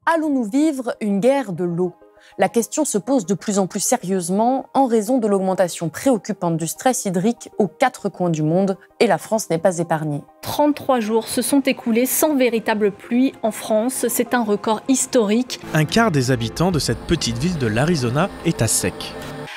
Allons-nous vivre une guerre de l'eau ? La question se pose de plus en plus sérieusement en raison de l'augmentation préoccupante du stress hydrique aux 4 coins du monde, et la France n'est pas épargnée. 33 jours se sont écoulés sans véritable pluie en France, c'est un record historique. Un quart des habitants de cette petite ville de l'Arizona est à sec.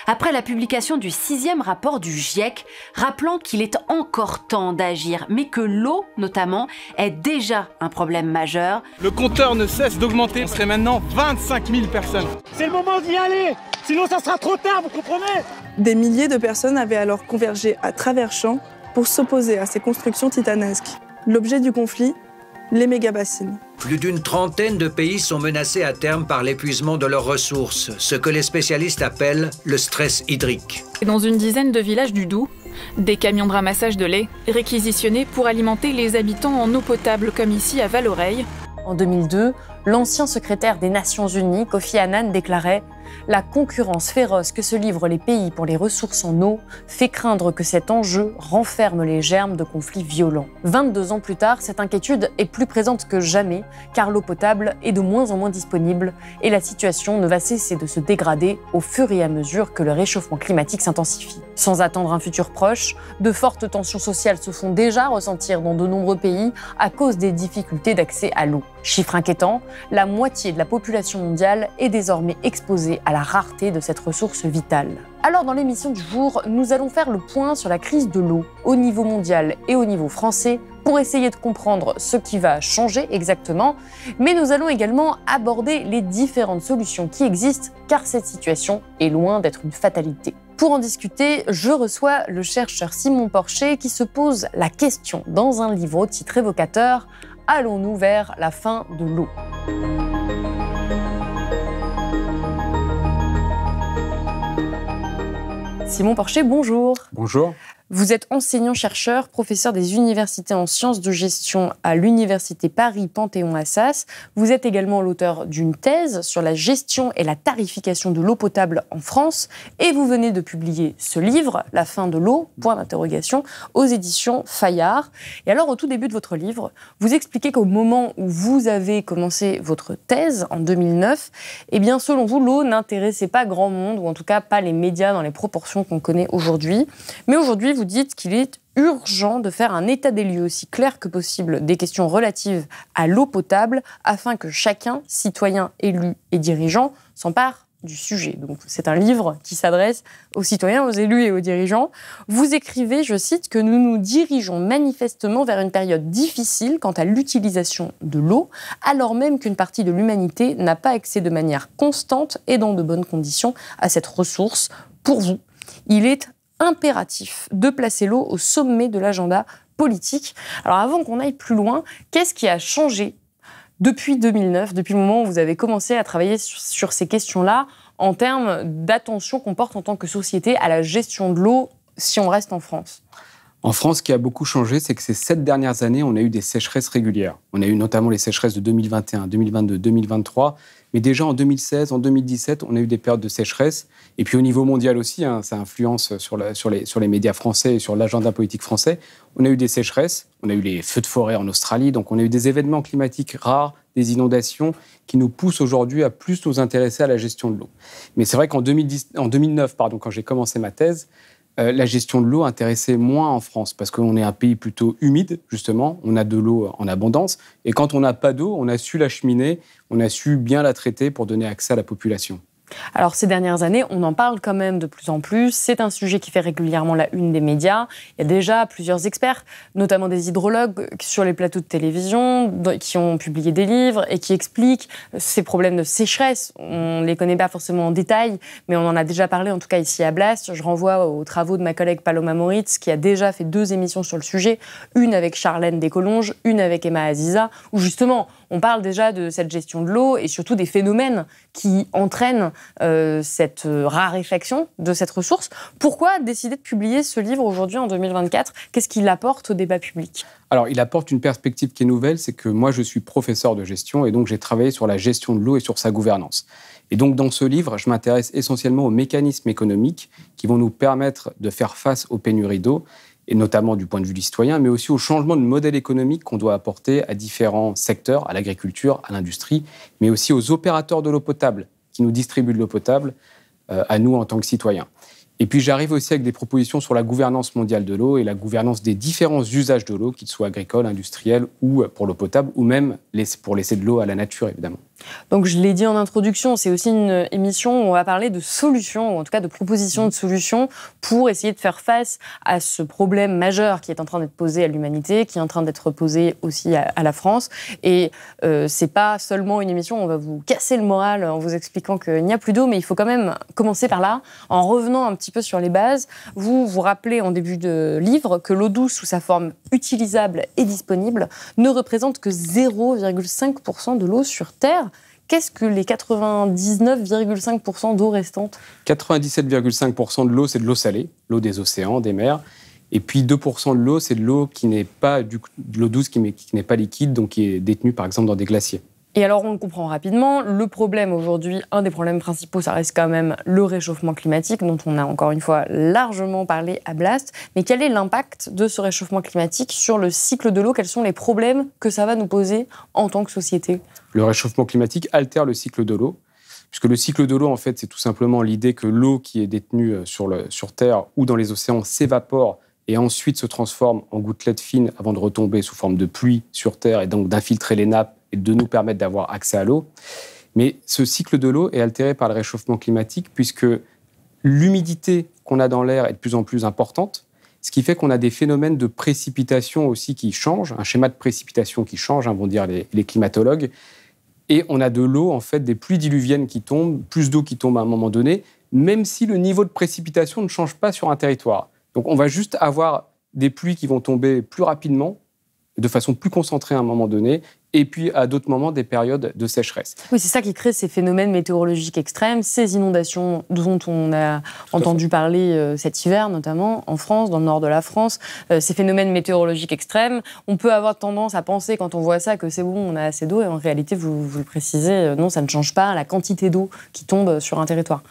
Après la publication du 6e rapport du GIEC, rappelant qu'il est encore temps d'agir, mais que l'eau, notamment, est déjà un problème majeur. Le compteur ne cesse d'augmenter, on serait maintenant 25 000 personnes. C'est le moment d'y aller, sinon ça sera trop tard, vous comprenez ? Des milliers de personnes avaient alors convergé à travers champs pour s'opposer à ces constructions titanesques. L'objet du conflit, les méga-bassines. Plus d'une trentaine de pays sont menacés à terme par l'épuisement de leurs ressources, ce que les spécialistes appellent le stress hydrique. Dans une dizaine de villages du Doubs, des camions de ramassage de lait réquisitionnés pour alimenter les habitants en eau potable, comme ici à Val-Oreille. En 2002, l'ancien secrétaire des Nations Unies, Kofi Annan, déclarait « La concurrence féroce que se livrent les pays pour les ressources en eau fait craindre que cet enjeu renferme les germes de conflits violents. » 22 ans plus tard, cette inquiétude est plus présente que jamais, car l'eau potable est de moins en moins disponible et la situation ne va cesser de se dégrader au fur et à mesure que le réchauffement climatique s'intensifie. Sans attendre un futur proche, de fortes tensions sociales se font déjà ressentir dans de nombreux pays à cause des difficultés d'accès à l'eau. Chiffre inquiétant, la moitié de la population mondiale est désormais exposée à la rareté de cette ressource vitale. Alors dans l'émission du jour, nous allons faire le point sur la crise de l'eau au niveau mondial et au niveau français pour essayer de comprendre ce qui va changer exactement, mais nous allons également aborder les différentes solutions qui existent car cette situation est loin d'être une fatalité. Pour en discuter, je reçois le chercheur Simon Porcher qui se pose la question dans un livre au titre évocateur « Allons-nous vers la fin de l'eau ?» Simon Porcher, bonjour. Bonjour. Vous êtes enseignant-chercheur, professeur des universités en sciences de gestion à l'Université Paris-Panthéon-Assas. Vous êtes également l'auteur d'une thèse sur la gestion et la tarification de l'eau potable en France. Et vous venez de publier ce livre, La fin de l'eau, point d'interrogation, aux éditions Fayard. Et alors, au tout début de votre livre, vous expliquez qu'au moment où vous avez commencé votre thèse, en 2009, eh bien, selon vous, l'eau n'intéressait pas grand monde, ou en tout cas pas les médias dans les proportions qu'on connaît aujourd'hui. Mais aujourd'hui, vous dites qu'il est urgent de faire un état des lieux aussi clair que possible des questions relatives à l'eau potable afin que chacun, citoyen, élu et dirigeant, s'empare du sujet. Donc c'est un livre qui s'adresse aux citoyens, aux élus et aux dirigeants. Vous écrivez, je cite, que nous nous dirigeons manifestement vers une période difficile quant à l'utilisation de l'eau, alors même qu'une partie de l'humanité n'a pas accès de manière constante et dans de bonnes conditions à cette ressource. Pour vous, il est impératif de placer l'eau au sommet de l'agenda politique. Alors avant qu'on aille plus loin, qu'est-ce qui a changé depuis 2009, depuis le moment où vous avez commencé à travailler sur ces questions-là, en termes d'attention qu'on porte en tant que société à la gestion de l'eau, si on reste en France ? En France, ce qui a beaucoup changé, c'est que ces 7 dernières années, on a eu des sécheresses régulières. On a eu notamment les sécheresses de 2021, 2022, 2023. Mais déjà en 2016, en 2017, on a eu des périodes de sécheresse. Et puis au niveau mondial aussi, ça influence sur les médias français et sur l'agenda politique français. On a eu des sécheresses, on a eu les feux de forêt en Australie. Donc on a eu des événements climatiques rares, des inondations qui nous poussent aujourd'hui à plus nous intéresser à la gestion de l'eau. Mais c'est vrai qu'en 2009, quand j'ai commencé ma thèse, la gestion de l'eau intéressait moins en France parce qu'on est un pays plutôt humide, justement. On a de l'eau en abondance. Et quand on n'a pas d'eau, on a su l'acheminer, on a su bien la traiter pour donner accès à la population. Alors ces dernières années, on en parle quand même de plus en plus. C'est un sujet qui fait régulièrement la une des médias. Il y a déjà plusieurs experts, notamment des hydrologues sur les plateaux de télévision, qui ont publié des livres et qui expliquent ces problèmes de sécheresse. On ne les connaît pas forcément en détail, mais on en a déjà parlé, en tout cas ici à Blast. Je renvoie aux travaux de ma collègue Paloma Moritz, qui a déjà fait 2 émissions sur le sujet, une avec Charlène Descolonges, une avec Emma Aziza, où justement on parle déjà de cette gestion de l'eau et surtout des phénomènes qui entraînent cette raréfaction de cette ressource. Pourquoi décider de publier ce livre aujourd'hui en 2024 ? Qu'est-ce qu'il apporte au débat public ? Alors, il apporte une perspective qui est nouvelle, c'est que moi, je suis professeur de gestion et donc j'ai travaillé sur la gestion de l'eau et sur sa gouvernance. Et donc, dans ce livre, je m'intéresse essentiellement aux mécanismes économiques qui vont nous permettre de faire face aux pénuries d'eau et notamment du point de vue du citoyen, mais aussi au changement de modèle économique qu'on doit apporter à différents secteurs, à l'agriculture, à l'industrie, mais aussi aux opérateurs de l'eau potable qui nous distribuent de l'eau potable, à nous en tant que citoyens. Et puis j'arrive aussi avec des propositions sur la gouvernance mondiale de l'eau et la gouvernance des différents usages de l'eau, qu'ils soient agricoles, industriels ou pour l'eau potable, ou même pour laisser de l'eau à la nature, évidemment. Donc je l'ai dit en introduction, c'est aussi une émission où on va parler de solutions, ou en tout cas de propositions de solutions pour essayer de faire face à ce problème majeur qui est en train d'être posé à l'humanité, qui est en train d'être posé aussi à la France. Et c'est pas seulement une émission où on va vous casser le moral en vous expliquant qu'il n'y a plus d'eau, mais il faut quand même commencer par là, en revenant un petit peu sur les bases. Vous vous rappelez en début de livre que l'eau douce sous sa forme utilisable et disponible ne représente que 0,5% de l'eau sur Terre. Qu'est-ce que les 99,5% d'eau restante ? 97,5% de l'eau, c'est de l'eau salée, l'eau des océans, des mers. Et puis 2% de l'eau, c'est de l'eau qui n'est pas de l'eau douce, qui n'est pas liquide, donc qui est détenue par exemple dans des glaciers. Et alors, on le comprend rapidement, le problème aujourd'hui, un des problèmes principaux, ça reste quand même le réchauffement climatique, dont on a encore une fois largement parlé à Blast. Mais quel est l'impact de ce réchauffement climatique sur le cycle de l'eau ? Quels sont les problèmes que ça va nous poser en tant que société ? Le réchauffement climatique altère le cycle de l'eau, puisque le cycle de l'eau, en fait, c'est tout simplement l'idée que l'eau qui est détenue sur Terre ou dans les océans s'évapore et ensuite se transforme en gouttelettes fines avant de retomber sous forme de pluie sur Terre et donc d'infiltrer les nappes et de nous permettre d'avoir accès à l'eau. Mais ce cycle de l'eau est altéré par le réchauffement climatique puisque l'humidité qu'on a dans l'air est de plus en plus importante, ce qui fait qu'on a des phénomènes de précipitation aussi qui changent, un schéma de précipitation qui change, vont dire les climatologues, et on a de l'eau, en fait, des pluies diluviennes qui tombent, plus d'eau qui tombe à un moment donné, même si le niveau de précipitation ne change pas sur un territoire. Donc on va juste avoir des pluies qui vont tomber plus rapidement, de façon plus concentrée à un moment donné, et puis à d'autres moments des périodes de sécheresse. Oui, c'est ça qui crée ces phénomènes météorologiques extrêmes, ces inondations dont on a entendu parler cet hiver, notamment en France, dans le nord de la France. Ces phénomènes météorologiques extrêmes, on peut avoir tendance à penser quand on voit ça que c'est bon, on a assez d'eau, et en réalité, vous le précisez, non, ça ne change pas la quantité d'eau qui tombe sur un territoire.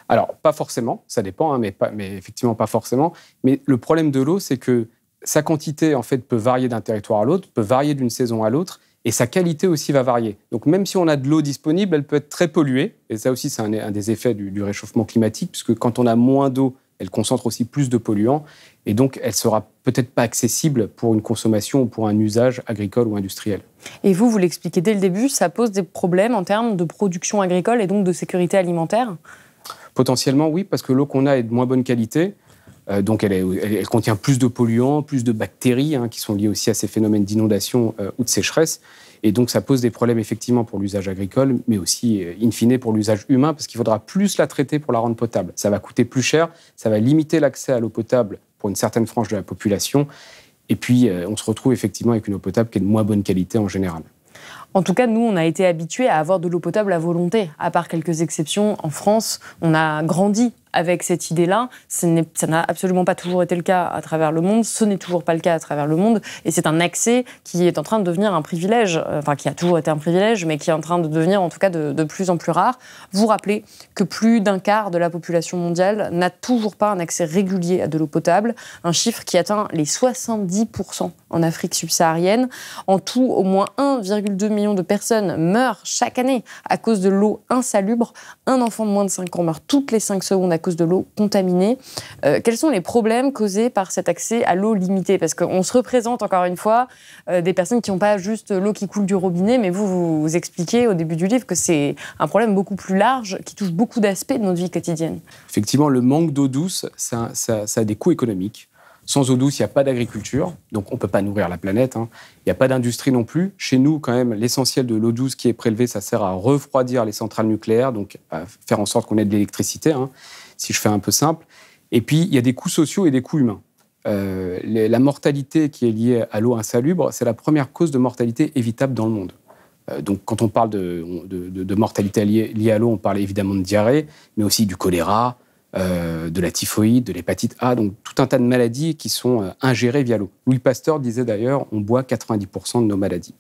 Alors, pas forcément, ça dépend, mais effectivement pas forcément. Mais le problème de l'eau, c'est que sa quantité, en fait, peut varier d'un territoire à l'autre, peut varier d'une saison à l'autre, et sa qualité aussi va varier. Donc même si on a de l'eau disponible, elle peut être très polluée, et ça aussi c'est un des effets du réchauffement climatique, puisque quand on a moins d'eau, elle concentre aussi plus de polluants, et donc elle sera peut-être pas accessible pour une consommation ou pour un usage agricole ou industriel. Et vous l'expliquez dès le début, ça pose des problèmes en termes de production agricole et donc de sécurité alimentaire ? Potentiellement oui, parce que l'eau qu'on a est de moins bonne qualité, donc elle contient plus de polluants, plus de bactéries qui sont liées aussi à ces phénomènes d'inondation ou de sécheresse. Et donc ça pose des problèmes effectivement pour l'usage agricole, mais aussi in fine pour l'usage humain, parce qu'il faudra plus la traiter pour la rendre potable. Ça va coûter plus cher, ça va limiter l'accès à l'eau potable pour une certaine frange de la population. Et puis on se retrouve effectivement avec une eau potable qui est de moins bonne qualité en général. En tout cas, nous, on a été habitués à avoir de l'eau potable à volonté. À part quelques exceptions, en France, on a grandi avec cette idée-là. Ça n'a absolument pas toujours été le cas à travers le monde. Ce n'est toujours pas le cas à travers le monde. Et c'est un accès qui est en train de devenir un privilège, enfin qui a toujours été un privilège, mais qui est en train de devenir en tout cas de plus en plus rare. Vous rappelez que plus d'un quart de la population mondiale n'a toujours pas un accès régulier à de l'eau potable, un chiffre qui atteint les 70% en Afrique subsaharienne. En tout, au moins 1,2 million de personnes meurent chaque année à cause de l'eau insalubre. Un enfant de moins de 5 ans meurt toutes les 5 secondes à cause de l'eau contaminée. Quels sont les problèmes causés par cet accès à l'eau limitée ? Parce qu'on se représente, encore une fois, des personnes qui n'ont pas juste l'eau qui coule du robinet, mais vous expliquez au début du livre que c'est un problème beaucoup plus large qui touche beaucoup d'aspects de notre vie quotidienne. Effectivement, le manque d'eau douce, ça a des coûts économiques. Sans eau douce, il n'y a pas d'agriculture, donc on ne peut pas nourrir la planète. Il n'y a pas d'industrie non plus. Chez nous, quand même, l'essentiel de l'eau douce qui est prélevée, ça sert à refroidir les centrales nucléaires, donc à faire en sorte qu'on ait de l'électricité, si je fais un peu simple. Et puis, il y a des coûts sociaux et des coûts humains. La mortalité qui est liée à l'eau insalubre, c'est la première cause de mortalité évitable dans le monde. Donc, quand on parle de mortalité liée à l'eau, on parle évidemment de diarrhée, mais aussi du choléra, de la typhoïde, de l'hépatite A, donc tout un tas de maladies qui sont ingérées via l'eau. Louis Pasteur disait d'ailleurs, on boit 90% de nos maladies.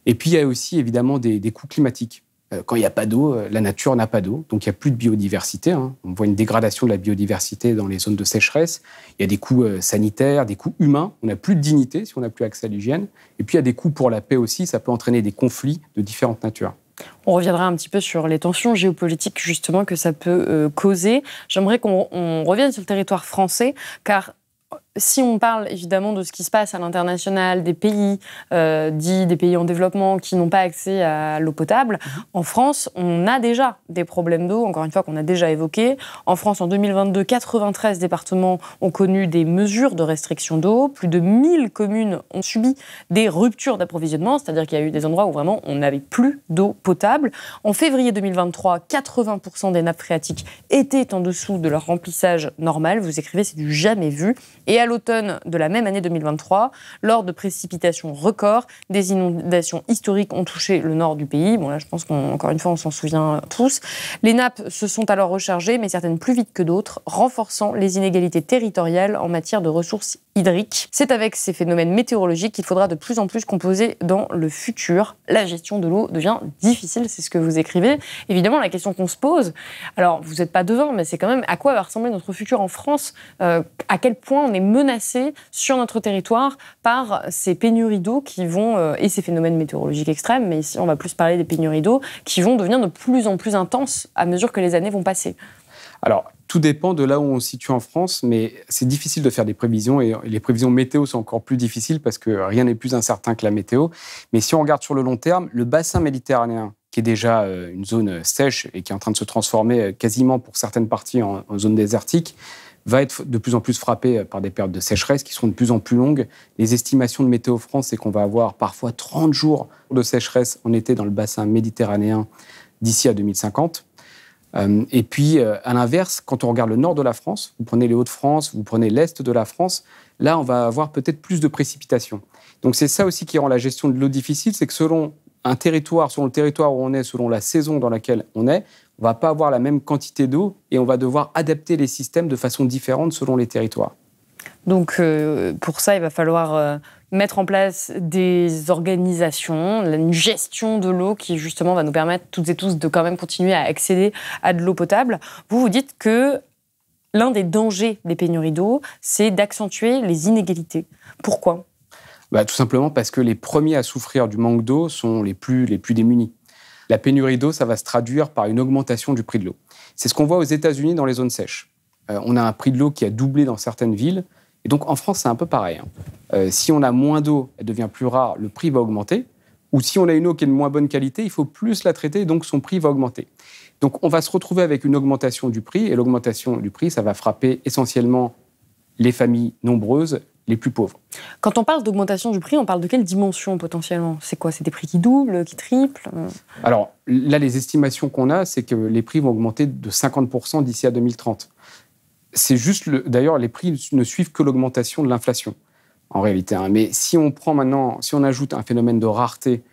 Et puis il y a aussi évidemment des coûts climatiques. Quand il n'y a pas d'eau, la nature n'a pas d'eau, donc il n'y a plus de biodiversité. On voit une dégradation de la biodiversité dans les zones de sécheresse. Il y a des coûts sanitaires, des coûts humains. On n'a plus de dignité si on n'a plus accès à l'hygiène. Et puis il y a des coûts pour la paix aussi. Ça peut entraîner des conflits de différentes natures. On reviendra un petit peu sur les tensions géopolitiques justement que ça peut causer. J'aimerais qu'on revienne sur le territoire français, car si on parle évidemment de ce qui se passe à l'international, des pays dits des pays en développement qui n'ont pas accès à l'eau potable, en France, on a déjà des problèmes d'eau, encore une fois qu'on a déjà évoqués. En France, en 2022, 93 départements ont connu des mesures de restriction d'eau. Plus de 1000 communes ont subi des ruptures d'approvisionnement, c'est-à-dire qu'il y a eu des endroits où vraiment on n'avait plus d'eau potable. En février 2023, 80% des nappes phréatiques étaient en dessous de leur remplissage normal. Vous écrivez, c'est du jamais vu. Et à l'automne de la même année 2023, lors de précipitations records, des inondations historiques ont touché le nord du pays. Bon, là, je pense qu'encore une fois, on s'en souvient tous. Les nappes se sont alors rechargées, mais certaines plus vite que d'autres, renforçant les inégalités territoriales en matière de ressources hydriques. C'est avec ces phénomènes météorologiques qu'il faudra de plus en plus composer dans le futur. La gestion de l'eau devient difficile, c'est ce que vous écrivez. Évidemment, la question qu'on se pose, alors vous n'êtes pas devin, mais c'est quand même à quoi va ressembler notre futur en France, à quel point on est menacé sur notre territoire par ces pénuries d'eau qui vont, et ces phénomènes météorologiques extrêmes, mais ici on va plus parler des pénuries d'eau, qui vont devenir de plus en plus intenses à mesure que les années vont passer. Alors, tout dépend de là où on se situe en France, mais c'est difficile de faire des prévisions, et les prévisions météo sont encore plus difficiles parce que rien n'est plus incertain que la météo. Mais si on regarde sur le long terme, le bassin méditerranéen, qui est déjà une zone sèche et qui est en train de se transformer quasiment pour certaines parties en zone désertique, va être de plus en plus frappé par des périodes de sécheresse qui seront de plus en plus longues. Les estimations de Météo France, c'est qu'on va avoir parfois 30 jours de sécheresse en été dans le bassin méditerranéen d'ici à 2050. Et puis, à l'inverse, quand on regarde le nord de la France, vous prenez les Hauts-de-France, vous prenez l'est de la France, là, on va avoir peut-être plus de précipitations. Donc, c'est ça aussi qui rend la gestion de l'eau difficile, c'est que selon un territoire, selon le territoire où on est, selon la saison dans laquelle on est, on ne va pas avoir la même quantité d'eau et on va devoir adapter les systèmes de façon différente selon les territoires. Donc, pour ça, il va falloir mettre en place des organisations, une gestion de l'eau qui, justement, va nous permettre toutes et tous de quand même continuer à accéder à de l'eau potable. Vous dites que l'un des dangers des pénuries d'eau, c'est d'accentuer les inégalités. Pourquoi ? Tout simplement parce que les premiers à souffrir du manque d'eau sont les plus démunis. La pénurie d'eau, ça va se traduire par une augmentation du prix de l'eau. C'est ce qu'on voit aux États-Unis dans les zones sèches. On a un prix de l'eau qui a doublé dans certaines villes. Et donc, en France, c'est un peu pareil. Si on a moins d'eau, elle devient plus rare, le prix va augmenter. Ou si on a une eau qui est de moins bonne qualité, il faut plus la traiter, donc son prix va augmenter. Donc, on va se retrouver avec une augmentation du prix. Et l'augmentation du prix, ça va frapper essentiellement les familles nombreuses, les plus pauvres. Quand on parle d'augmentation du prix, on parle de quelle dimension potentiellement ? C'est quoi ? C'est des prix qui doublent, qui triplent ? Alors là, les estimations qu'on a, c'est que les prix vont augmenter de 50% d'ici à 2030. C'est juste, d'ailleurs, les prix ne suivent que l'augmentation de l'inflation, en réalité. Mais si on prend maintenant, si on ajoute un phénomène de rareté,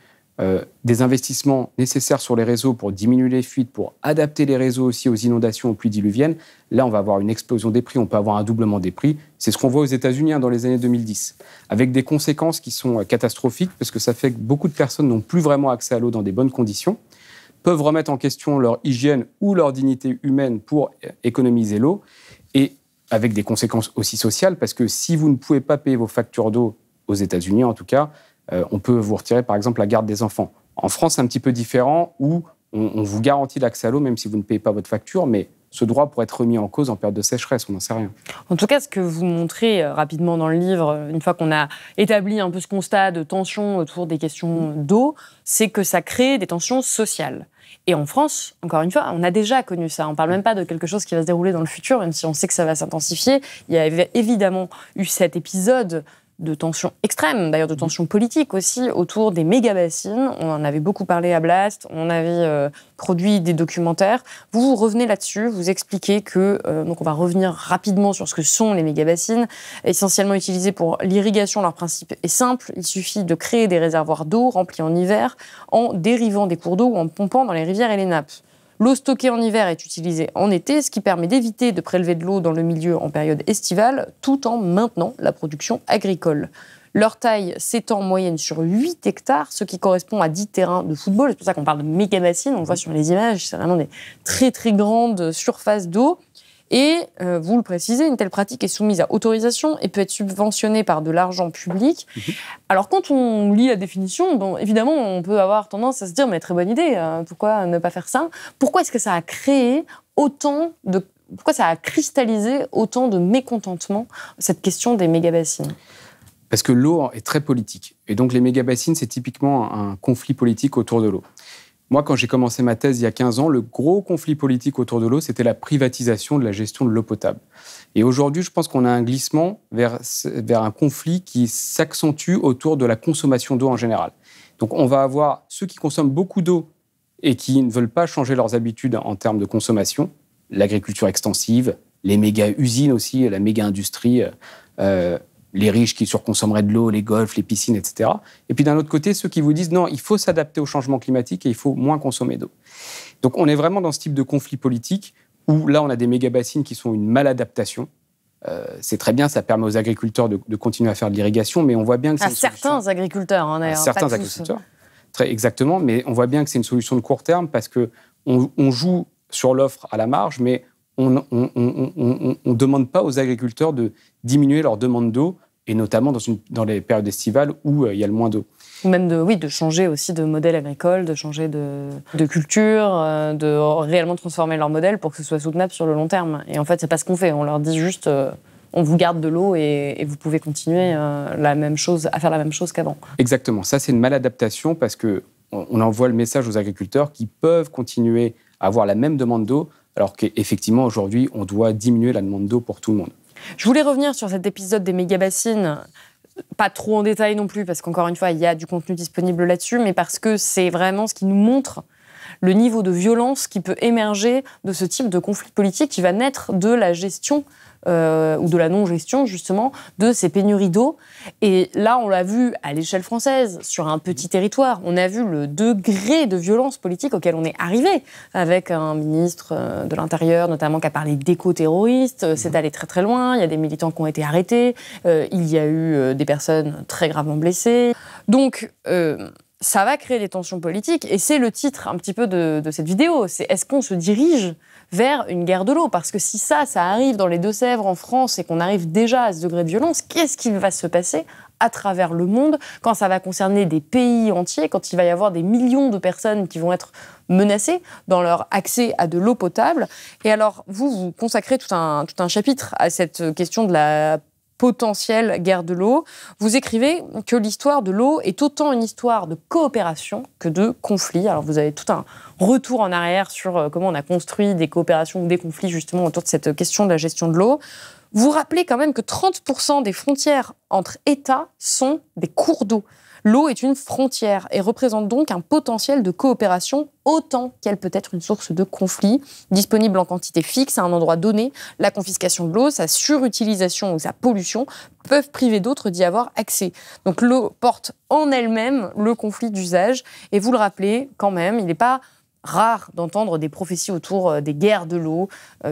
des investissements nécessaires sur les réseaux pour diminuer les fuites, pour adapter les réseaux aussi aux inondations, aux pluies diluviennes, là, on va avoir une explosion des prix, on peut avoir un doublement des prix. C'est ce qu'on voit aux États-Unis dans les années 2010, avec des conséquences qui sont catastrophiques, parce que ça fait que beaucoup de personnes n'ont plus vraiment accès à l'eau dans des bonnes conditions, peuvent remettre en question leur hygiène ou leur dignité humaine pour économiser l'eau, et avec des conséquences aussi sociales, parce que si vous ne pouvez pas payer vos factures d'eau, aux États-Unis en tout cas, on peut vous retirer, par exemple, la garde des enfants. En France, c'est un petit peu différent, où on vous garantit l'accès à l'eau, même si vous ne payez pas votre facture, mais ce droit pourrait être remis en cause en période de sécheresse, on n'en sait rien. En tout cas, ce que vous montrez rapidement dans le livre, une fois qu'on a établi un peu ce constat de tension autour des questions d'eau, c'est que ça crée des tensions sociales. Et en France, encore une fois, on a déjà connu ça. On ne parle même pas de quelque chose qui va se dérouler dans le futur, même si on sait que ça va s'intensifier. Il y avait évidemment eu cet épisode de tensions extrêmes, d'ailleurs de tensions politiques aussi, autour des méga-bassines. On en avait beaucoup parlé à Blast, on avait produit des documentaires. Vous revenez là-dessus, vous expliquez que, donc on va revenir rapidement sur ce que sont les méga-bassines, essentiellement utilisées pour l'irrigation. Leur principe est simple, il suffit de créer des réservoirs d'eau remplis en hiver, en dérivant des cours d'eau ou en pompant dans les rivières et les nappes. L'eau stockée en hiver est utilisée en été, ce qui permet d'éviter de prélever de l'eau dans le milieu en période estivale, tout en maintenant la production agricole. Leur taille s'étend en moyenne sur 8 hectares, ce qui correspond à 10 terrains de football. C'est pour ça qu'on parle de méga-bassines. On le voit sur les images, c'est vraiment des très très grandes surfaces d'eau. Et, vous le précisez, une telle pratique est soumise à autorisation et peut être subventionnée par de l'argent public. Alors, quand on lit la définition, bon, évidemment, on peut avoir tendance à se dire « mais très bonne idée, pourquoi ne pas faire ça ?» Pourquoi est-ce que ça a créé pourquoi ça a cristallisé autant de mécontentement, cette question des méga-bassines ? Parce que l'eau est très politique. Et donc, les méga-bassines, c'est typiquement un conflit politique autour de l'eau. Moi, quand j'ai commencé ma thèse il y a 15 ans, le gros conflit politique autour de l'eau, c'était la privatisation de la gestion de l'eau potable. Et aujourd'hui, je pense qu'on a un glissement vers un conflit qui s'accentue autour de la consommation d'eau en général. Donc, on va avoir ceux qui consomment beaucoup d'eau et qui ne veulent pas changer leurs habitudes en termes de consommation, l'agriculture extensive, les méga-usines aussi, la méga-industrie, les riches qui surconsommeraient de l'eau, les golfs, les piscines, etc. Et puis d'un autre côté, ceux qui vous disent non, il faut s'adapter au changement climatique et il faut moins consommer d'eau. Donc on est vraiment dans ce type de conflit politique où là on a des méga-bassines qui sont une maladaptation. C'est très bien, ça permet aux agriculteurs de continuer à faire de l'irrigation, mais on voit bien que c'est certains agriculteurs, hein, d'ailleurs. Certains agriculteurs, très exactement, mais on voit bien que c'est une solution de court terme parce qu'on joue sur l'offre à la marge, mais on ne demande pas aux agriculteurs de diminuer leur demande d'eau, et notamment dans les périodes estivales où il y a le moins d'eau. Ou même de changer aussi de modèle agricole, de changer de culture, de réellement transformer leur modèle pour que ce soit soutenable sur le long terme. Et en fait, c'est pas ce qu'on fait. On leur dit juste, on vous garde de l'eau et vous pouvez continuer à faire la même chose qu'avant. Exactement. Ça, c'est une maladaptation parce qu'on envoie le message aux agriculteurs qui peuvent continuer à avoir la même demande d'eau, alors qu'effectivement, aujourd'hui, on doit diminuer la demande d'eau pour tout le monde. Je voulais revenir sur cet épisode des méga-bassines, pas trop en détail non plus, parce qu'encore une fois, il y a du contenu disponible là-dessus, mais parce que c'est vraiment ce qui nous montre le niveau de violence qui peut émerger de ce type de conflit politique qui va naître de la gestion ou de la non-gestion, justement, de ces pénuries d'eau. Et là, on l'a vu à l'échelle française, sur un petit territoire. On a vu le degré de violence politique auquel on est arrivé, avec un ministre de l'Intérieur, notamment, qui a parlé d'éco-terroristes. C'est allé très, très loin. Il y a des militants qui ont été arrêtés. Il y a eu des personnes très gravement blessées. Donc, ça va créer des tensions politiques. Et c'est le titre, un petit peu, de cette vidéo. C'est « Est-ce qu'on se dirige vers une guerre de l'eau ?» Parce que si ça arrive dans les Deux-Sèvres, en France, et qu'on arrive déjà à ce degré de violence, qu'est-ce qui va se passer à travers le monde quand ça va concerner des pays entiers, quand il va y avoir des millions de personnes qui vont être menacées dans leur accès à de l'eau potable? Et alors, vous consacrez tout un chapitre à cette question de la potentielle guerre de l'eau. Vous écrivez que l'histoire de l'eau est autant une histoire de coopération que de conflit. Alors vous avez tout un retour en arrière sur comment on a construit des coopérations ou des conflits justement autour de cette question de la gestion de l'eau. Vous rappelez quand même que 30% des frontières entre États sont des cours d'eau. L'eau est une frontière et représente donc un potentiel de coopération autant qu'elle peut être une source de conflit. Disponible en quantité fixe à un endroit donné, la confiscation de l'eau, sa surutilisation ou sa pollution peuvent priver d'autres d'y avoir accès. Donc l'eau porte en elle-même le conflit d'usage. Et vous le rappelez quand même, il n'est pas rare d'entendre des prophéties autour des guerres de l'eau.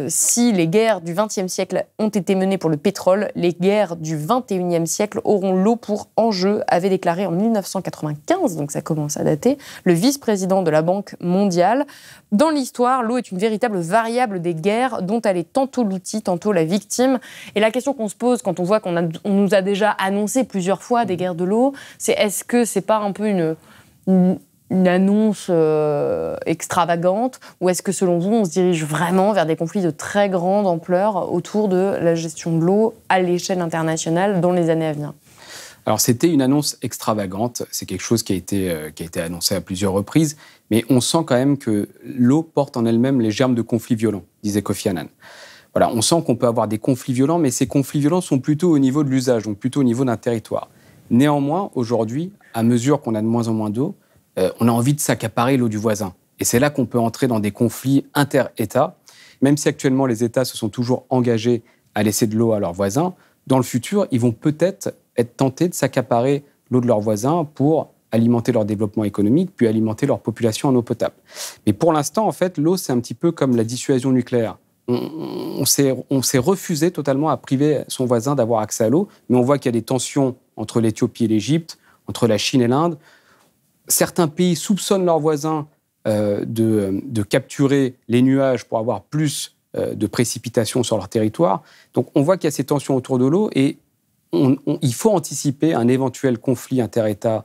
Si les guerres du XXe siècle ont été menées pour le pétrole, les guerres du XXIe siècle auront l'eau pour enjeu, avait déclaré en 1995, donc ça commence à dater, le vice-président de la Banque mondiale. Dans l'histoire, l'eau est une véritable variable des guerres dont elle est tantôt l'outil, tantôt la victime. Et la question qu'on se pose quand on voit qu'on nous a déjà annoncé plusieurs fois des guerres de l'eau, c'est est-ce que c'est pas un peu une annonce extravagante, ou est-ce que, selon vous, on se dirige vraiment vers des conflits de très grande ampleur autour de la gestion de l'eau à l'échelle internationale dans les années à venir? Alors, c'était une annonce extravagante. C'est quelque chose qui a été annoncé à plusieurs reprises, mais on sent quand même que l'eau porte en elle-même les germes de conflits violents, disait Kofi Annan. Voilà, on sent qu'on peut avoir des conflits violents, mais ces conflits violents sont plutôt au niveau de l'usage, donc plutôt au niveau d'un territoire. Néanmoins, aujourd'hui, à mesure qu'on a de moins en moins d'eau, on a envie de s'accaparer l'eau du voisin. Et c'est là qu'on peut entrer dans des conflits inter-États. Même si actuellement les États se sont toujours engagés à laisser de l'eau à leurs voisins, dans le futur, ils vont peut-être être tentés de s'accaparer l'eau de leurs voisins pour alimenter leur développement économique, puis alimenter leur population en eau potable. Mais pour l'instant, en fait, l'eau, c'est un petit peu comme la dissuasion nucléaire. On s'est refusé totalement à priver son voisin d'avoir accès à l'eau, mais on voit qu'il y a des tensions entre l'Éthiopie et l'Égypte, entre la Chine et l'Inde. Certains pays soupçonnent leurs voisins de capturer les nuages pour avoir plus de précipitations sur leur territoire. Donc on voit qu'il y a ces tensions autour de l'eau et il faut anticiper un éventuel conflit inter-États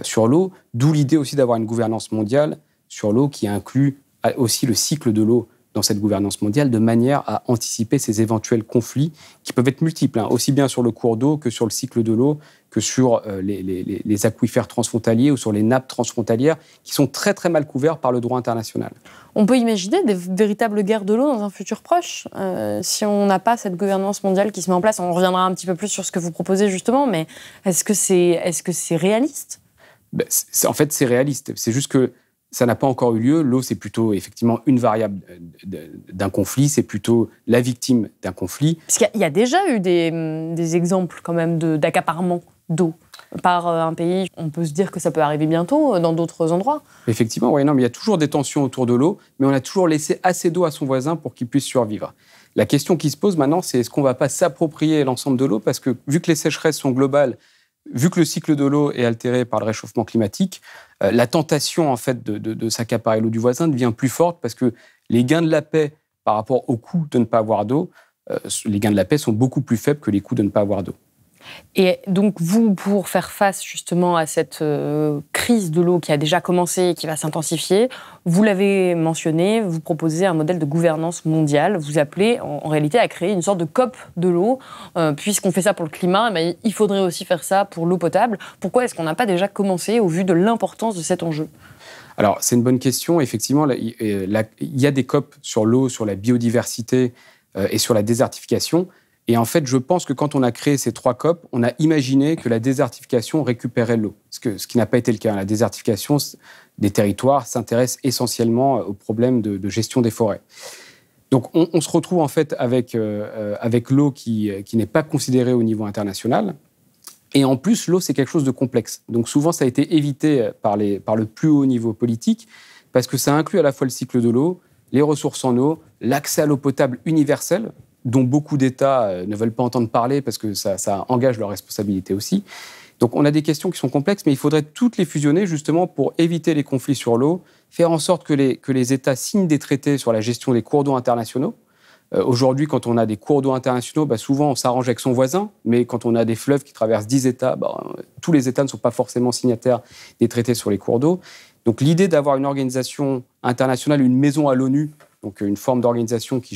sur l'eau, d'où l'idée aussi d'avoir une gouvernance mondiale sur l'eau qui inclut aussi le cycle de l'eau dans cette gouvernance mondiale, de manière à anticiper ces éventuels conflits qui peuvent être multiples, aussi bien sur le cours d'eau que sur le cycle de l'eau, que sur les aquifères transfrontaliers ou sur les nappes transfrontalières qui sont très très mal couverts par le droit international. On peut imaginer des véritables guerres de l'eau dans un futur proche, si on n'a pas cette gouvernance mondiale qui se met en place. On reviendra un petit peu plus sur ce que vous proposez justement, mais est-ce que c'est réaliste ? En fait, c'est réaliste. C'est juste que ça n'a pas encore eu lieu. L'eau, c'est plutôt effectivement une variable d'un conflit, c'est plutôt la victime d'un conflit. Parce qu'il y a déjà eu des exemples quand même d'accaparement d'eau par un pays. On peut se dire que ça peut arriver bientôt dans d'autres endroits. Effectivement, oui, non, mais il y a toujours des tensions autour de l'eau, mais on a toujours laissé assez d'eau à son voisin pour qu'il puisse survivre. La question qui se pose maintenant, c'est est-ce qu'on ne va pas s'approprier l'ensemble de l'eau ? Parce que vu que les sécheresses sont globales, vu que le cycle de l'eau est altéré par le réchauffement climatique, la tentation en fait de s'accaparer l'eau du voisin devient plus forte parce que les gains de la paix par rapport au coût de ne pas avoir d'eau, les gains de la paix sont beaucoup plus faibles que les coûts de ne pas avoir d'eau. Et donc vous, pour faire face justement à cette crise de l'eau qui a déjà commencé et qui va s'intensifier, vous l'avez mentionné, vous proposez un modèle de gouvernance mondiale. Vous appelez en réalité à créer une sorte de COP de l'eau. Puisqu'on fait ça pour le climat, mais il faudrait aussi faire ça pour l'eau potable. Pourquoi est-ce qu'on n'a pas déjà commencé au vu de l'importance de cet enjeu ? Alors, c'est une bonne question. Effectivement, il y a des COP sur l'eau, sur la biodiversité et sur la désertification. Et en fait, je pense que quand on a créé ces 3 COP, on a imaginé que la désertification récupérait l'eau. Ce qui n'a pas été le cas. La désertification des territoires s'intéresse essentiellement aux problèmes de gestion des forêts. Donc, on se retrouve en fait avec l'eau qui n'est pas considérée au niveau international. Et en plus, l'eau, c'est quelque chose de complexe. Donc, souvent, ça a été évité par le plus haut niveau politique parce que ça inclut à la fois le cycle de l'eau, les ressources en eau, l'accès à l'eau potable universelle, dont beaucoup d'États ne veulent pas entendre parler parce que ça engage leurs responsabilités aussi. Donc on a des questions qui sont complexes, mais il faudrait toutes les fusionner justement pour éviter les conflits sur l'eau, faire en sorte que les États signent des traités sur la gestion des cours d'eau internationaux. Aujourd'hui, quand on a des cours d'eau internationaux, souvent on s'arrange avec son voisin, mais quand on a des fleuves qui traversent 10 États, tous les États ne sont pas forcément signataires des traités sur les cours d'eau. Donc l'idée d'avoir une organisation internationale, une maison à l'ONU, donc une forme d'organisation qui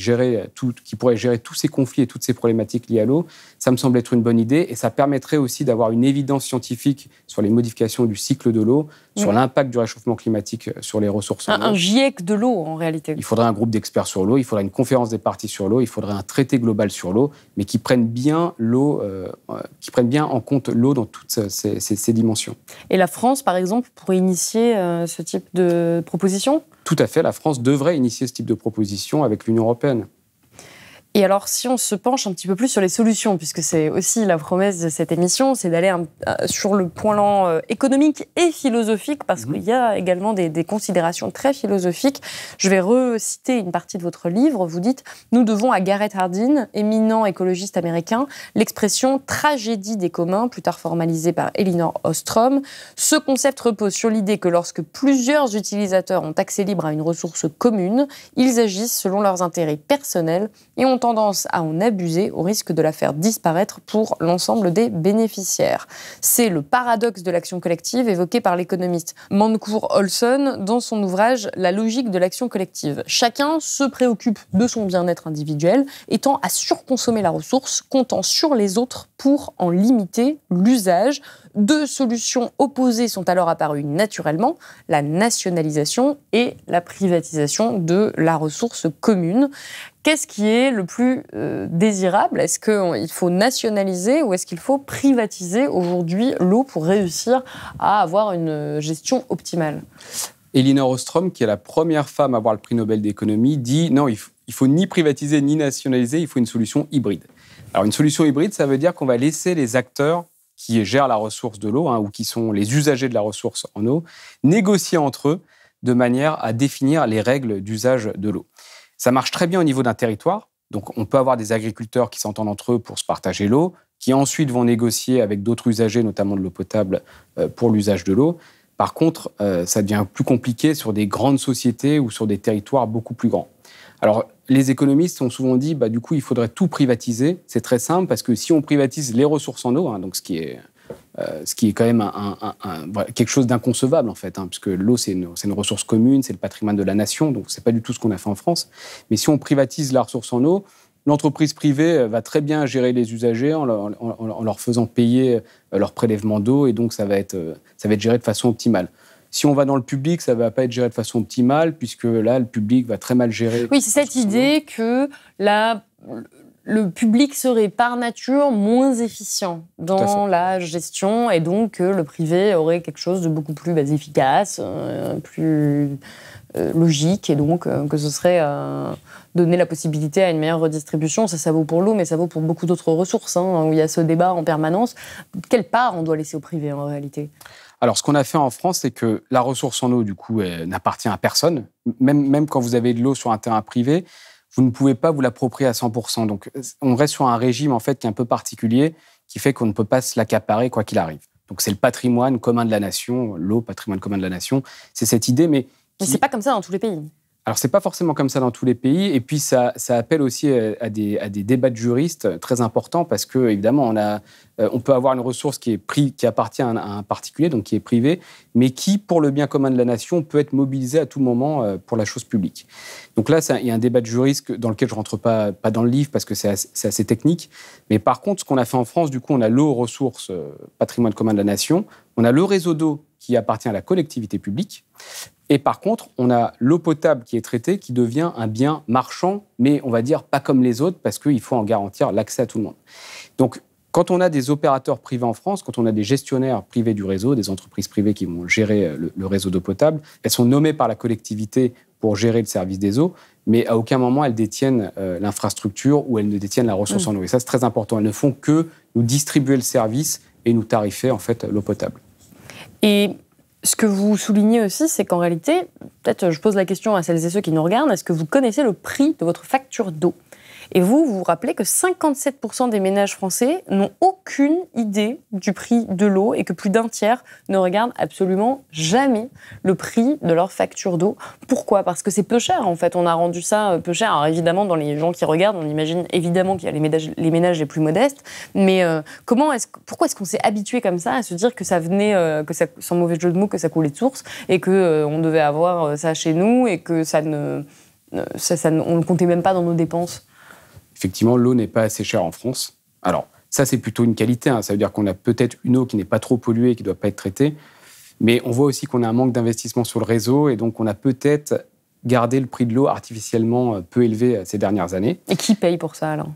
pourrait gérer tous ces conflits et toutes ces problématiques liées à l'eau, ça me semble être une bonne idée et ça permettrait aussi d'avoir une évidence scientifique sur les modifications du cycle de l'eau, sur l'impact du réchauffement climatique sur les ressources en eau. Un GIEC de l'eau, en réalité. Il faudrait un groupe d'experts sur l'eau, il faudrait une conférence des parties sur l'eau, il faudrait un traité global sur l'eau, mais qui prenne bien en compte l'eau dans toutes ces dimensions. Et la France, par exemple, pourrait initier ce type de proposition ? Tout à fait, la France devrait initier ce type de proposition avec l'Union européenne. Et alors, si on se penche un petit peu plus sur les solutions, puisque c'est aussi la promesse de cette émission, c'est d'aller sur le plan économique et philosophique, parce qu'il y a également des considérations très philosophiques. Je vais reciter une partie de votre livre. Vous dites « Nous devons à Garrett Hardin, éminent écologiste américain, l'expression « tragédie des communs », plus tard formalisée par Elinor Ostrom. Ce concept repose sur l'idée que lorsque plusieurs utilisateurs ont accès libre à une ressource commune, ils agissent selon leurs intérêts personnels et ont tendance à en abuser au risque de la faire disparaître pour l'ensemble des bénéficiaires. C'est le paradoxe de l'action collective évoqué par l'économiste Mansour Olson dans son ouvrage « La logique de l'action collective ». Chacun se préoccupe de son bien-être individuel et tend à surconsommer la ressource, comptant sur les autres pour en limiter l'usage. 2 solutions opposées sont alors apparues naturellement, la nationalisation et la privatisation de la ressource commune. Qu'est-ce qui est le plus désirable ? Est-ce qu'il faut nationaliser ou est-ce qu'il faut privatiser aujourd'hui l'eau pour réussir à avoir une gestion optimale ? Elinor Ostrom, qui est la première femme à avoir le prix Nobel d'économie, dit non, il faut ni privatiser ni nationaliser, il faut une solution hybride. Alors une solution hybride, ça veut dire qu'on va laisser les acteurs qui gèrent la ressource de l'eau, ou qui sont les usagers de la ressource en eau, négocier entre eux de manière à définir les règles d'usage de l'eau. Ça marche très bien au niveau d'un territoire. Donc, on peut avoir des agriculteurs qui s'entendent entre eux pour se partager l'eau, qui ensuite vont négocier avec d'autres usagers, notamment de l'eau potable, pour l'usage de l'eau. Par contre, ça devient plus compliqué sur des grandes sociétés ou sur des territoires beaucoup plus grands. Alors, les économistes ont souvent dit, du coup, il faudrait tout privatiser. C'est très simple, parce que si on privatise les ressources en eau, donc ce qui est quand même quelque chose d'inconcevable, en fait, puisque l'eau, c'est une ressource commune, c'est le patrimoine de la nation, donc c'est pas du tout ce qu'on a fait en France. Mais si on privatise la ressource en eau, l'entreprise privée va très bien gérer les usagers en leur faisant payer leur prélèvement d'eau, et donc ça va être géré de façon optimale. Si on va dans le public, ça ne va pas être géré de façon optimale, puisque là, le public va très mal gérer. Oui, c'est cette idée que le public serait par nature moins efficient dans la gestion, et donc que le privé aurait quelque chose de beaucoup plus efficace, plus logique, et donc que ce serait donner la possibilité à une meilleure redistribution. Ça vaut pour l'eau, mais ça vaut pour beaucoup d'autres ressources, où il y a ce débat en permanence. Quelle part on doit laisser au privé, en réalité ? Alors, ce qu'on a fait en France, c'est que la ressource en eau, du coup, n'appartient à personne. Même quand vous avez de l'eau sur un terrain privé, vous ne pouvez pas vous l'approprier à 100%. Donc, on reste sur un régime, en fait, qui est un peu particulier, qui fait qu'on ne peut pas se l'accaparer quoi qu'il arrive. Donc, c'est le patrimoine commun de la nation, l'eau, patrimoine commun de la nation. C'est cette idée, mais c'est pas comme ça dans tous les pays. Alors, c'est pas forcément comme ça dans tous les pays. Et puis, ça appelle aussi à des débats de juristes très importants, parce que, évidemment, on peut avoir une ressource qui appartient à un particulier, donc qui est privée, mais qui, pour le bien commun de la nation, peut être mobilisée à tout moment pour la chose publique. Donc là, il y a un débat de juristes dans lequel je rentre pas dans le livre, parce que c'est assez technique. Mais par contre, ce qu'on a fait en France, du coup, on a l'eau, ressources, patrimoine commun de la nation. On a le réseau d'eau qui appartient à la collectivité publique. Et par contre, on a l'eau potable qui est traitée, qui devient un bien marchand, mais on va dire pas comme les autres, parce qu'il faut en garantir l'accès à tout le monde. Donc, quand on a des opérateurs privés en France, quand on a des gestionnaires privés du réseau, des entreprises privées qui vont gérer le réseau d'eau potable, elles sont nommées par la collectivité pour gérer le service des eaux, mais à aucun moment elles détiennent l'infrastructure ou elles ne détiennent la ressource en eau. Et ça, c'est très important. Elles ne font que nous distribuer le service et nous tarifer, en fait, l'eau potable. Et ce que vous soulignez aussi, c'est qu'en réalité, peut-être je pose la question à celles et ceux qui nous regardent, est-ce que vous connaissez le prix de votre facture d'eau ? Et vous vous rappelez que 57% des ménages français n'ont aucune idée du prix de l'eau et que plus d'un tiers ne regardent absolument jamais le prix de leur facture d'eau. Pourquoi ? Parce que c'est peu cher, en fait. On a rendu ça peu cher. Alors évidemment, dans les gens qui regardent, on imagine évidemment qu'il y a les ménages les plus modestes. Mais pourquoi est-ce qu'on s'est habitué comme ça à se dire que ça venait, sans mauvais jeu de mots, que ça coulait de source et qu'on devait avoir ça chez nous et que on ne comptait même pas dans nos dépenses ? Effectivement, l'eau n'est pas assez chère en France. Alors, ça, c'est plutôt une qualité. Ça veut dire qu'on a peut-être une eau qui n'est pas trop polluée et qui ne doit pas être traitée. Mais on voit aussi qu'on a un manque d'investissement sur le réseau et donc on a peut-être gardé le prix de l'eau artificiellement peu élevé ces dernières années. Et qui paye pour ça, alors ?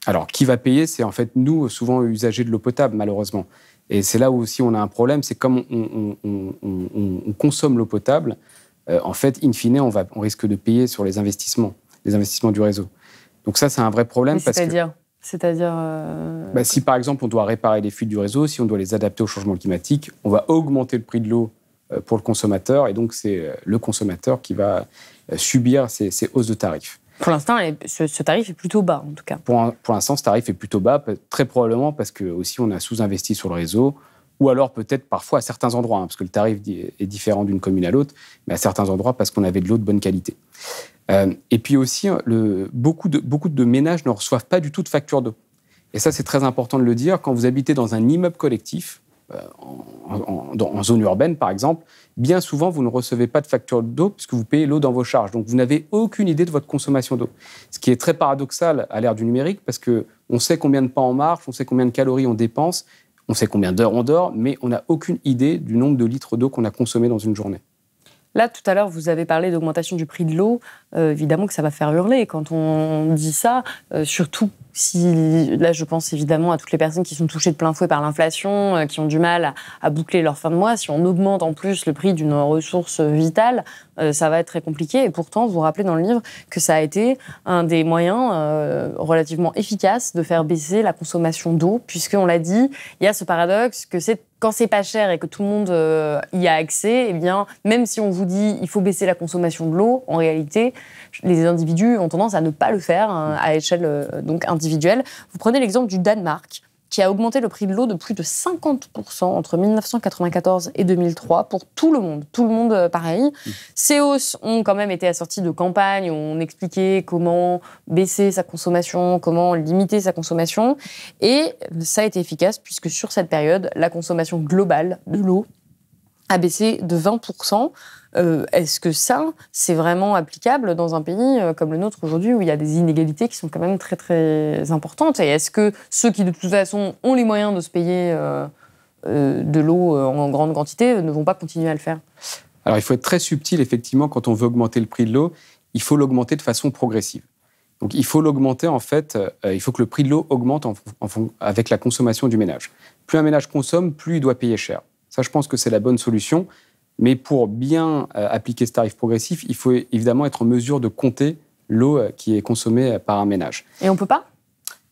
Alors, qui va payer ? C'est en fait nous, souvent usagers de l'eau potable, malheureusement. Et c'est là où aussi on a un problème, c'est comme on consomme l'eau potable, en fait, in fine, on risque de payer sur les investissements du réseau. Donc ça, c'est un vrai problème. C'est-à-dire si, par exemple, on doit réparer les fuites du réseau, si on doit les adapter au changement climatique, on va augmenter le prix de l'eau pour le consommateur, et donc c'est le consommateur qui va subir ces hausses de tarifs. Pour l'instant, ce tarif est plutôt bas, en tout cas. Pour l'instant, ce tarif est plutôt bas, très probablement parce que aussi on a sous-investi sur le réseau, ou alors peut-être parfois à certains endroits, parce que le tarif est différent d'une commune à l'autre, mais à certains endroits parce qu'on avait de l'eau de bonne qualité. Et puis aussi, beaucoup de ménages ne reçoivent pas du tout de facture d'eau. Et ça, c'est très important de le dire. Quand vous habitez dans un immeuble collectif, en zone urbaine par exemple, bien souvent, vous ne recevez pas de facture d'eau puisque vous payez l'eau dans vos charges. Donc, vous n'avez aucune idée de votre consommation d'eau. Ce qui est très paradoxal à l'ère du numérique parce qu'on sait combien de pas on marche, on sait combien de calories on dépense, on sait combien d'heures on dort, mais on n'a aucune idée du nombre de litres d'eau qu'on a consommé dans une journée. Là, tout à l'heure, vous avez parlé d'augmentation du prix de l'eau. Évidemment que ça va faire hurler quand on dit ça, surtout si, là, je pense évidemment à toutes les personnes qui sont touchées de plein fouet par l'inflation, qui ont du mal à boucler leur fin de mois. Si on augmente en plus le prix d'une ressource vitale, ça va être très compliqué. Et pourtant, vous vous rappelez dans le livre que ça a été un des moyens relativement efficaces de faire baisser la consommation d'eau, puisqu'on l'a dit, il y a ce paradoxe que quand c'est pas cher et que tout le monde y a accès, eh bien, même si on vous dit il faut baisser la consommation de l'eau, en réalité, les individus ont tendance à ne pas le faire à échelle donc individuelle. Vous prenez l'exemple du Danemark, qui a augmenté le prix de l'eau de plus de 50% entre 1994 et 2003 pour tout le monde. Tout le monde, pareil. Ces hausses ont quand même été assorties de campagnes où on expliquait comment baisser sa consommation, comment limiter sa consommation. Et ça a été efficace puisque sur cette période, la consommation globale de l'eau a baissé de 20%. Est-ce que ça, c'est vraiment applicable dans un pays comme le nôtre aujourd'hui où il y a des inégalités qui sont quand même très, très importantes? Et est-ce que ceux qui, de toute façon, ont les moyens de se payer de l'eau en grande quantité ne vont pas continuer à le faire? Alors, il faut être très subtil, effectivement, quand on veut augmenter le prix de l'eau, il faut l'augmenter de façon progressive. Donc, il faut l'augmenter, en fait, il faut que le prix de l'eau augmente avec la consommation du ménage. Plus un ménage consomme, plus il doit payer cher. Ça, je pense que c'est la bonne solution. Mais pour bien appliquer ce tarif progressif, il faut évidemment être en mesure de compter l'eau qui est consommée par un ménage. Et on ne peut pas?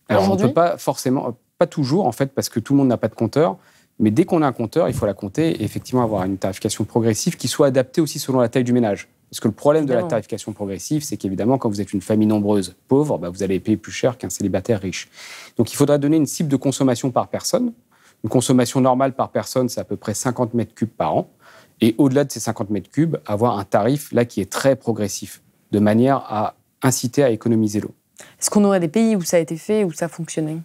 Alors, on ne peut pas forcément, pas toujours en fait, parce que tout le monde n'a pas de compteur. Mais dès qu'on a un compteur, il faut la compter et effectivement avoir une tarification progressive qui soit adaptée aussi selon la taille du ménage. Parce que le problème de la tarification progressive, c'est qu'évidemment, quand vous êtes une famille nombreuse pauvre, vous allez payer plus cher qu'un célibataire riche. Donc, il faudra donner une cible de consommation par personne. Une consommation normale par personne, c'est à peu près 50 mètres cubes par an. Et au-delà de ces 50 mètres cubes, avoir un tarif là qui est très progressif, de manière à inciter à économiser l'eau. Est-ce qu'on aurait des pays où ça a été fait, où ça fonctionnait?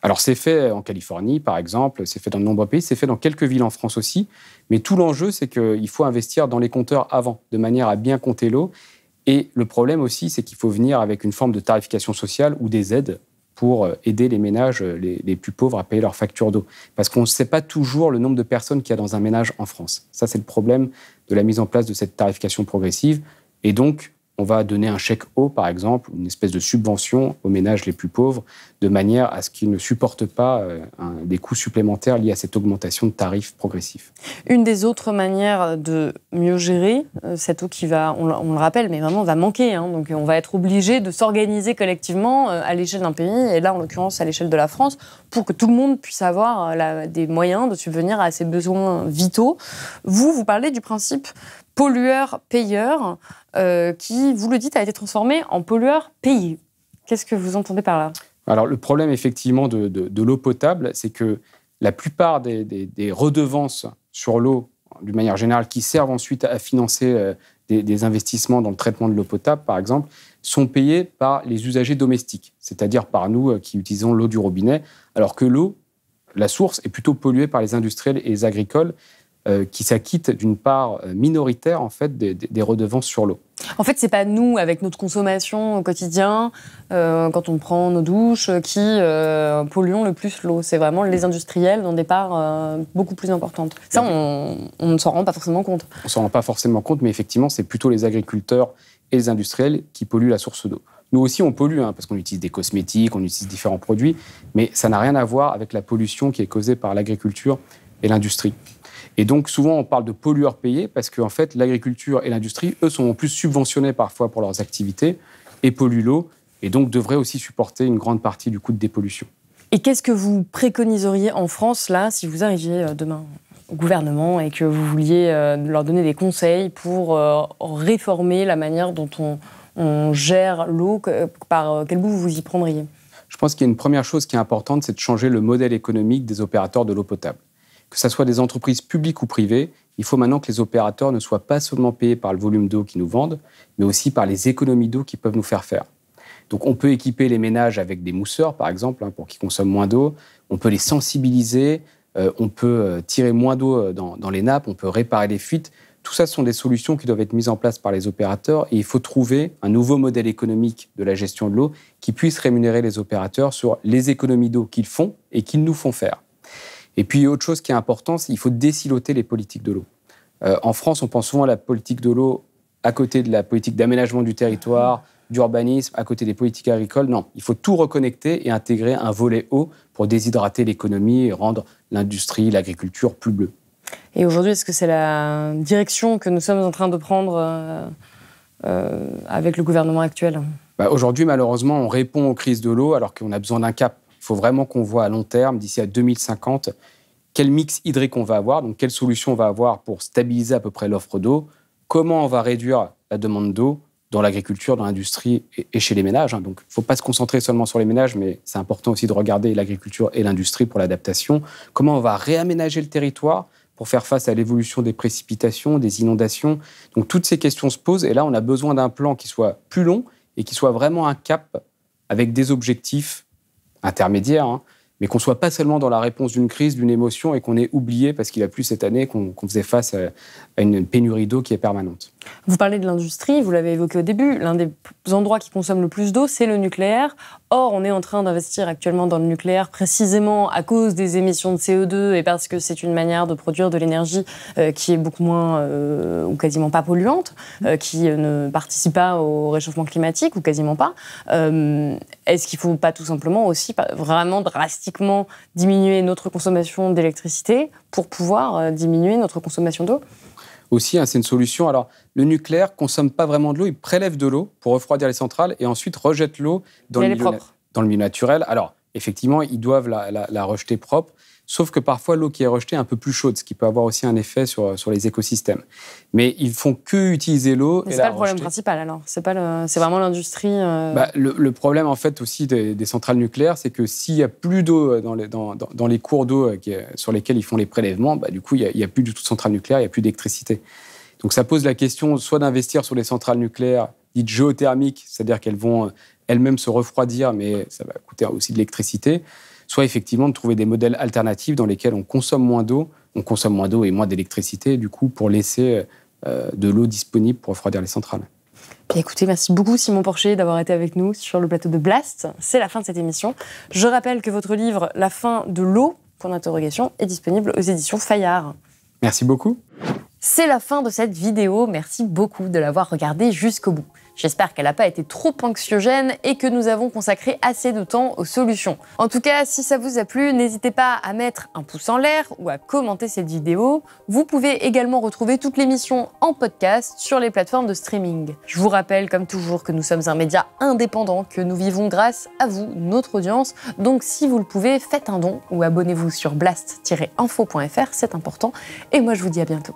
Alors c'est fait en Californie, par exemple, c'est fait dans de nombreux pays, c'est fait dans quelques villes en France aussi. Mais tout l'enjeu, c'est qu'il faut investir dans les compteurs avant, de manière à bien compter l'eau. Et le problème aussi, c'est qu'il faut venir avec une forme de tarification sociale ou des aides pour aider les ménages les plus pauvres à payer leurs factures d'eau. Parce qu'on ne sait pas toujours le nombre de personnes qu'il y a dans un ménage en France. Ça, c'est le problème de la mise en place de cette tarification progressive. Et donc, on va donner un chèque eau, par exemple, une espèce de subvention aux ménages les plus pauvres, de manière à ce qu'ils ne supportent pas des coûts supplémentaires liés à cette augmentation de tarifs progressifs. Une des autres manières de mieux gérer cette eau qui va, on le rappelle, mais vraiment va manquer. Donc on va être obligé de s'organiser collectivement à l'échelle d'un pays, et là en l'occurrence à l'échelle de la France, pour que tout le monde puisse avoir des moyens de subvenir à ses besoins vitaux. Vous parlez du principe pollueur-payeur, qui, vous le dites, a été transformé en pollueur-payé. Qu'est-ce que vous entendez par là? Alors, le problème, effectivement, de l'eau potable, c'est que la plupart des redevances sur l'eau, d'une manière générale, qui servent ensuite à financer des investissements dans le traitement de l'eau potable, par exemple, sont payées par les usagers domestiques, c'est-à-dire par nous qui utilisons l'eau du robinet, alors que l'eau, la source, est plutôt polluée par les industriels et les agricoles, qui s'acquittent d'une part minoritaire en fait, des redevances sur l'eau. En fait, c'est pas nous, avec notre consommation au quotidien, quand on prend nos douches, qui polluons le plus l'eau. C'est vraiment les industriels dans des parts beaucoup plus importantes. Ça, on ne s'en rend pas forcément compte. On ne s'en rend pas forcément compte, mais effectivement, c'est plutôt les agriculteurs et les industriels qui polluent la source d'eau. Nous aussi, on pollue, parce qu'on utilise des cosmétiques, on utilise différents produits, mais ça n'a rien à voir avec la pollution qui est causée par l'agriculture et l'industrie. Et donc, souvent, on parle de pollueurs payés parce qu'en fait, l'agriculture et l'industrie, eux, sont en plus subventionnés parfois pour leurs activités et polluent l'eau et donc devraient aussi supporter une grande partie du coût de dépollution. Et qu'est-ce que vous préconiseriez en France, là, si vous arriviez demain au gouvernement et que vous vouliez leur donner des conseils pour réformer la manière dont on gère l'eau? Par quel bout vous y prendriez? Je pense qu'il y a une première chose qui est importante, c'est de changer le modèle économique des opérateurs de l'eau potable. Que ce soit des entreprises publiques ou privées, il faut maintenant que les opérateurs ne soient pas seulement payés par le volume d'eau qu'ils nous vendent, mais aussi par les économies d'eau qu'ils peuvent nous faire faire. Donc on peut équiper les ménages avec des mousseurs, par exemple, pour qu'ils consomment moins d'eau. On peut les sensibiliser, on peut tirer moins d'eau dans les nappes, on peut réparer les fuites. Tout ça, ce sont des solutions qui doivent être mises en place par les opérateurs et il faut trouver un nouveau modèle économique de la gestion de l'eau qui puisse rémunérer les opérateurs sur les économies d'eau qu'ils font et qu'ils nous font faire. Et puis, autre chose qui est importante, c'est qu'il faut désiloter les politiques de l'eau. En France, on pense souvent à la politique de l'eau à côté de la politique d'aménagement du territoire, d'urbanisme, à côté des politiques agricoles. Non, il faut tout reconnecter et intégrer un volet eau pour déshydrater l'économie et rendre l'industrie, l'agriculture plus bleue. Et aujourd'hui, est-ce que c'est la direction que nous sommes en train de prendre avec le gouvernement actuel? Aujourd'hui, malheureusement, on répond aux crises de l'eau alors qu'on a besoin d'un cap. Il faut vraiment qu'on voit à long terme, d'ici à 2050, quel mix hydrique on va avoir, donc quelle solution on va avoir pour stabiliser à peu près l'offre d'eau, comment on va réduire la demande d'eau dans l'agriculture, dans l'industrie et chez les ménages. Donc, il ne faut pas se concentrer seulement sur les ménages, mais c'est important aussi de regarder l'agriculture et l'industrie pour l'adaptation. Comment on va réaménager le territoire pour faire face à l'évolution des précipitations, des inondations. Donc, toutes ces questions se posent. Et là, on a besoin d'un plan qui soit plus long et qui soit vraiment un cap avec des objectifs intermédiaires, mais qu'on ne soit pas seulement dans la réponse d'une crise, d'une émotion, et qu'on ait oublié, parce qu'il a plu cette année, qu'on faisait face à une pénurie d'eau qui est permanente. Vous parlez de l'industrie, vous l'avez évoqué au début, l'un des endroits qui consomment le plus d'eau, c'est le nucléaire. Or, on est en train d'investir actuellement dans le nucléaire précisément à cause des émissions de CO2 et parce que c'est une manière de produire de l'énergie qui est beaucoup moins ou quasiment pas polluante, qui ne participe pas au réchauffement climatique ou quasiment pas. Est-ce qu'il ne faut pas tout simplement aussi vraiment drastiquement diminuer notre consommation d'électricité pour pouvoir diminuer notre consommation d'eau ? Aussi, c'est une solution. Alors, le nucléaire ne consomme pas vraiment de l'eau, il prélève de l'eau pour refroidir les centrales et ensuite rejette l'eau dans le milieu naturel. Alors, effectivement, ils doivent la rejeter propre, sauf que parfois, l'eau qui est rejetée est un peu plus chaude, ce qui peut avoir aussi un effet sur les écosystèmes. Mais ils font que utiliser l'eau. Mais ce n'est pas le problème principal, alors. C'est vraiment l'industrie. Le problème, en fait, aussi des centrales nucléaires, c'est que s'il n'y a plus d'eau dans les cours d'eau sur lesquels ils font les prélèvements, du coup, il n'y a plus du tout de centrales nucléaires, il n'y a plus d'électricité. Donc, ça pose la question soit d'investir sur les centrales nucléaires dites géothermiques, c'est-à-dire qu'elles vont elles-mêmes se refroidir, mais ça va coûter aussi de l'électricité, soit effectivement de trouver des modèles alternatifs dans lesquels on consomme moins d'eau et moins d'électricité, du coup, pour laisser de l'eau disponible pour refroidir les centrales. Bien, écoutez, merci beaucoup Simon Porcher d'avoir été avec nous sur le plateau de Blast. C'est la fin de cette émission. Je rappelle que votre livre « La fin de l'eau » est disponible aux éditions Fayard. Merci beaucoup. C'est la fin de cette vidéo. Merci beaucoup de l'avoir regardée jusqu'au bout. J'espère qu'elle n'a pas été trop anxiogène et que nous avons consacré assez de temps aux solutions. En tout cas, si ça vous a plu, n'hésitez pas à mettre un pouce en l'air ou à commenter cette vidéo. Vous pouvez également retrouver toute l'émission en podcast sur les plateformes de streaming. Je vous rappelle, comme toujours, que nous sommes un média indépendant, que nous vivons grâce à vous, notre audience. Donc, si vous le pouvez, faites un don ou abonnez-vous sur blast-info.fr, c'est important. Et moi, je vous dis à bientôt.